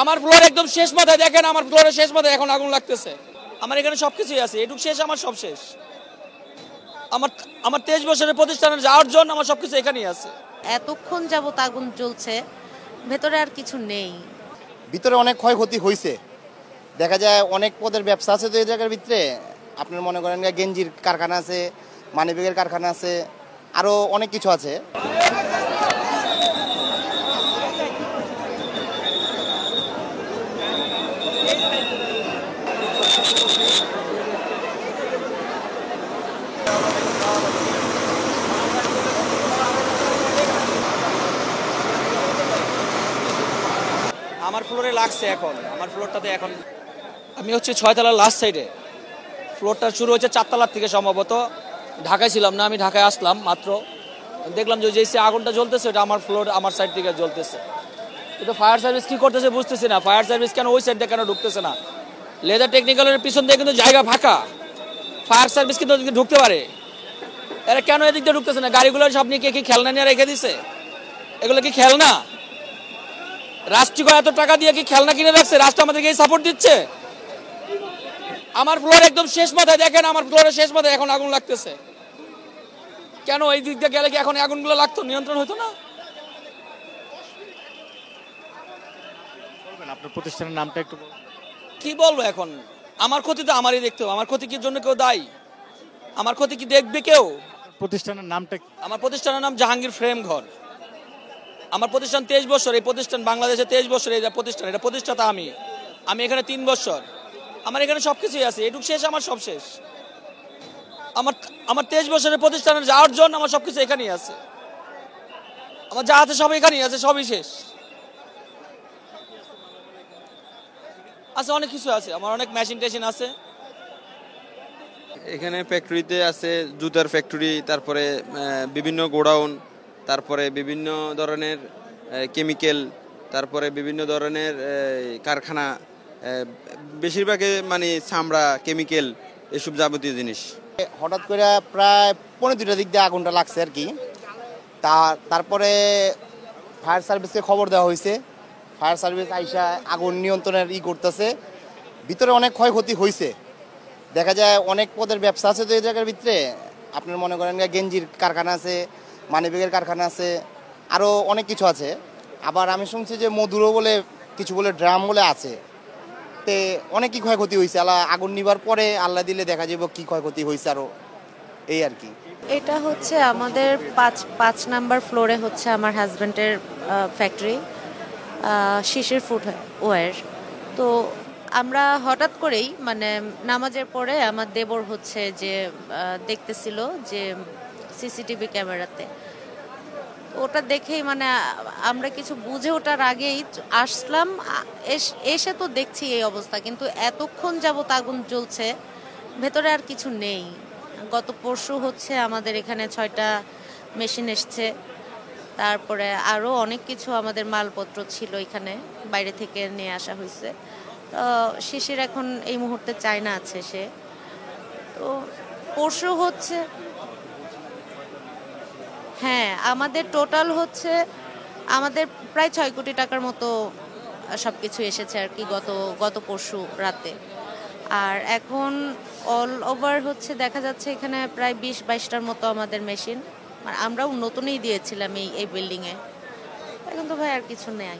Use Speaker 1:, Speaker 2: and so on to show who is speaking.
Speaker 1: আমার ফ্লোর একদম শেষ মাথায়, দেখেন আমার ফ্লোরের শেষ মাথায় এখন আগুন লাগতেছে। আমার এখানে সবকিছুই আছে, এটুক শেষ, আমার সব শেষ। আমার আমার 23 বছরের প্রতিষ্ঠানের যা অর্জন, আমার সবকিছু এখানেই আছে।
Speaker 2: এতক্ষণ যাবত আগুন জ্বলছে, ভেতরে আর কিছু নেই।
Speaker 3: ভিতরে অনেক ক্ষয়ক্ষতি হয়েছে, দেখা যায় অনেক পদের ব্যবসা আছে তো এই জায়গার ভিতরে। আপনার মনে করেন গেঞ্জির কারখানা আছে, মানিব্যাগের কারখানা আছে, আরও অনেক কিছু আছে।
Speaker 1: আমার ফ্লোরে লাগছে এখন, আমার ফ্লোরটাতে এখন আমি হচ্ছে 6 তলার লাস্ট সাইডে। ফ্লোরটা শুরু হচ্ছে 4 তলার থেকে সম্ভবত। ঢাকায় ছিলাম না, আমি ঢাকায় আসলাম মাত্র, দেখলাম যে আগুনটা জ্বলতেছে এটা আমার ফ্লোর, আমার সাইড থেকে জ্বলতেছে। কিন্তু ফায়ার সার্ভিস কি করতেছে বুঝতেছি না, ফায়ার সার্ভিস কেন ওই সাইডটা কেন ঢুকতেছে না? লেদার টেকনিক্যালের পিছন দিয়ে কিন্তু জায়গা ফাঁকা, ফায়ার সার্ভিস কিন্তু ওদিকে ঢুকতে পারে, এরা কেন এদিক দিয়ে ঢুকতেছে না? গাড়িগুলো সব নিয়ে কি খেলনা নিয়ে রেখে দিছে? এগুলো কি খেলনা? রাষ্ট্রীয় এত টাকা দিয়ে কি খেলনা কিনে রাখছে? রাষ্ট্র আমাদেরকে সাপোর্ট দিচ্ছে। আমার ফ্লোর একদম শেষ মাথায়, দেখেন আমার ফ্লোরের শেষ মাথায় এখন আগুন লাগতেছে। কেন এই দিক দিয়ে গেলে কি এখন আগুনগুলো লাগতো, নিয়ন্ত্রণ হতো না?
Speaker 4: আপনার প্রতিষ্ঠানের নামটা একটু
Speaker 1: কি বলবো এখন? আমার ক্ষতি তো আমারই দেখতে হবে। আমার ক্ষতি কি জন্য কেউ দায়ী? আমার ক্ষতি কি দেখবে কেউ?
Speaker 4: প্রতিষ্ঠানের নামটা?
Speaker 1: আমার প্রতিষ্ঠানের নাম জাহাঙ্গীর ফ্রেম ঘর। আমার প্রতিষ্ঠান 23 বছর, এই প্রতিষ্ঠান বাংলাদেশে 23 বছর এই প্রতিষ্ঠান, এটা প্রতিষ্ঠাতা আমি এখানে 3 বছর। আমার এখানে সবকিছুই আছে, এটুক শেষ, আমার সব শেষ। আমার 23 বছরের প্রতিষ্ঠানের যা অর্জন, আমার সবকিছু এখানেই আছে। আমার যা আছে সব এখানেই আছে, সবই শেষ আছে। অনেক কিছু আছে, আমার অনেক মেশিন টেশিন আছে
Speaker 5: এখানে। ফ্যাক্টরিতে আছে জুতার ফ্যাক্টরি, তারপরে বিভিন্ন গোডাউন, তারপরে বিভিন্ন ধরনের কেমিক্যাল, তারপরে বিভিন্ন ধরনের কারখানা, বেশিরভাগে মানে চামড়া, কেমিক্যাল, এসব যাবতীয় জিনিস।
Speaker 3: হঠাৎ করে প্রায় 15-2টার দিক দিয়ে আগুনটা লাগছে আর কি। তারপরে ফায়ার সার্ভিসকে খবর দেওয়া হয়েছে, ফায়ার সার্ভিস আইসা আগুন নিয়ন্ত্রণের করতেছে। ভিতরে অনেক ক্ষয়ক্ষতি হয়েছে, দেখা যায় অনেক পদের ব্যবসা আছে তো এই জায়গার ভিতরে। আপনার মনে করেন গেঞ্জির কারখানা আছে, মানিব্যাগের কারখানা আছে, আরও অনেক কিছু আছে। আবার আমি শুনছি যে মধুরও বলে কিছু বলে ড্রাম বলে আছে। তে অনেকই ক্ষয়ক্ষতি হয়েছে। আগুন নিবার পরে আল্লাহ দিলে দেখা যাবে কি ক্ষয়ক্ষতি হয়েছে আরও, এই আর কি।
Speaker 2: এটা হচ্ছে আমাদের 5 নাম্বার ফ্লোরে হচ্ছে আমার হাজব্যান্ডের ফ্যাক্টরি, শিশির ফুটওয়্যার। তো আমরা হঠাৎ করেই মানে নামাজের পরে আমার দেবর হচ্ছে যে দেখতেছিল যে সিসিটিভি ক্যামেরাতে, ওটা দেখেই মানে আমরা কিছু বুঝে ওঠার আগেই আসলাম। এসে তো দেখছি এই অবস্থা, কিন্তু এতক্ষণ যাবত আগুন জ্বলছে, ভেতরে আর কিছু নেই। গত পরশু হচ্ছে আমাদের এখানে 6টা মেশিন এসছে, তারপরে আরও অনেক কিছু আমাদের মালপত্র ছিল এখানে, বাইরে থেকে নিয়ে আসা হয়েছে। তো শিশির এখন এই মুহূর্তে চায়না আছে সে। তো পরশু হচ্ছে, হ্যাঁ আমাদের টোটাল হচ্ছে আমাদের প্রায় 6 কোটি টাকার মতো সব কিছু এসেছে আর কি গত পরশু রাতে। আর এখন অল ওভার হচ্ছে দেখা যাচ্ছে এখানে প্রায় 20-22টার মতো আমাদের মেশিন, আর আমরাও নতুনই দিয়েছিলাম এই বিল্ডিংয়ে। এখন তো ভাই আর কিছু নেই।